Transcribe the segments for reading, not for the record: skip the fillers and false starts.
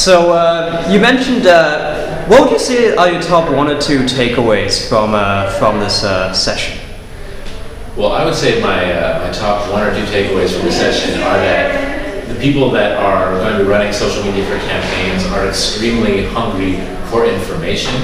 So you mentioned, what would you say are your top 1 or 2 takeaways from this session? Well, I would say my top 1 or 2 takeaways from this session are that the people that are going to be running social media for campaigns are extremely hungry for information,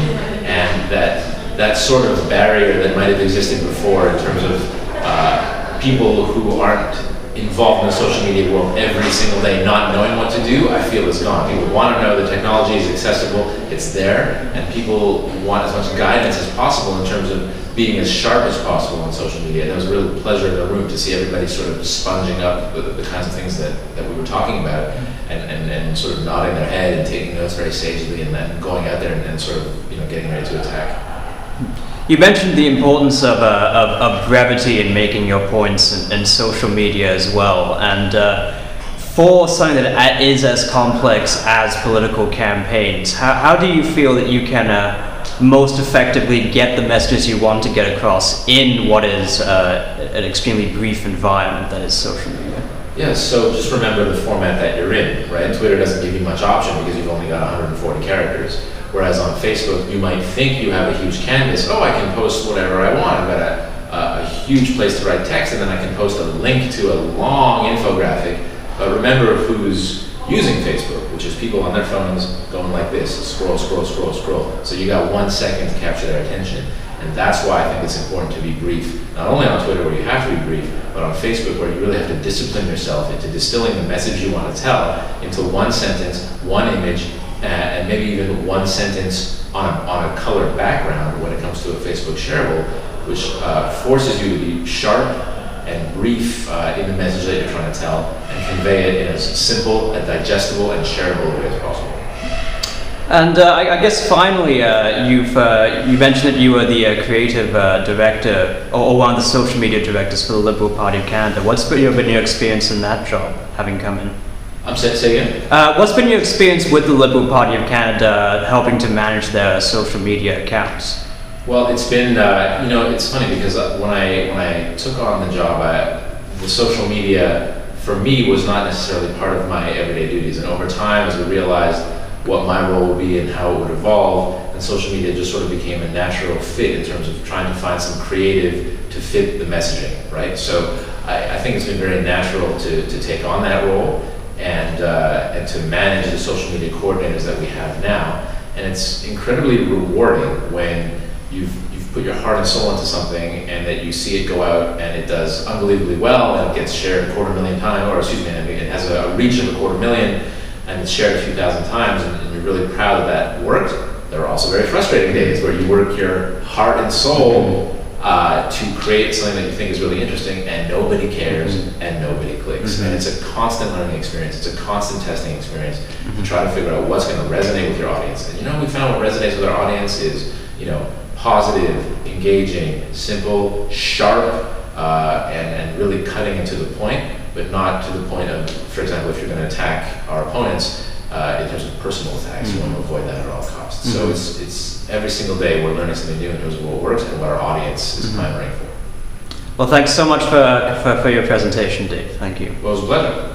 and that sort of barrier that might have existed before in terms of people who aren't involved in the social media world every single day not knowing what to do, I feel is gone. People want to know the technology is accessible, it's there, and people want as much guidance as possible in terms of being as sharp as possible on social media. And it was a real pleasure in the room to see everybody sort of sponging up the kinds of things that we were talking about, and sort of nodding their head and taking notes very sagely, and then going out there and sort of getting ready to attack. You mentioned the importance of brevity in making your points in social media as well, and for something that is as complex as political campaigns, how do you feel that you can most effectively get the messages you want to get across in what is an extremely brief environment that is social media? Yeah, so just remember the format that you're in, right? Twitter doesn't give you much option because you've only got 140 characters. Whereas on Facebook, you might think you have a huge canvas. Oh, I can post whatever I want. I've got a huge place to write text, and then I can post a link to a long infographic. But remember who's using Facebook, which is people on their phones going like this, scroll, scroll, scroll, scroll. So you got 1 second to capture their attention. And that's why I think it's important to be brief. Not only on Twitter where you have to be brief, but on Facebook where you really have to discipline yourself into distilling the message you want to tell into 1 sentence, 1 image, and maybe even 1 sentence on a colored background when it comes to a Facebook shareable, which forces you to be sharp and brief in the message that you're trying to tell, and convey it in as simple, and digestible, and shareable a way as possible. And I guess finally, you mentioned that you were the creative director, or one of the social media directors for the Liberal Party of Canada. What's been your experience in that job, having come in? Say again? What's been your experience with the Liberal Party of Canada helping to manage their social media accounts? Well, it's been, it's funny because when I took on the job, the social media for me was not necessarily part of my everyday duties. And over time, as we realized what my role would be and how it would evolve, and social media just sort of became a natural fit in terms of trying to find some creative to fit the messaging, right? So I think it's been very natural to take on that role and to manage the social media coordinators that we have now. And it's incredibly rewarding when you've put your heart and soul into something and that you see it go out and it does unbelievably well and it gets shared 250,000 times, it has a reach of 250,000 and it's shared a few thousand times, and you're really proud that worked. There are also very frustrating days where you work your heart and soul to create something that you think is really interesting and nobody cares and nobody clicks. And it's a constant learning experience. It's a constant testing experience to try to figure out what's going to resonate with your audience. And we found what resonates with our audience is, positive, engaging, simple, sharp, and really cutting into the point, but not to the point of, for example, if you're going to attack our opponents in terms of personal attacks, you want to avoid that at all costs. So it's every single day we're learning something new in terms of what works and what our audience is clamoring for. Well, thanks so much for your presentation, Dave. Thank you. Well, it was a pleasure.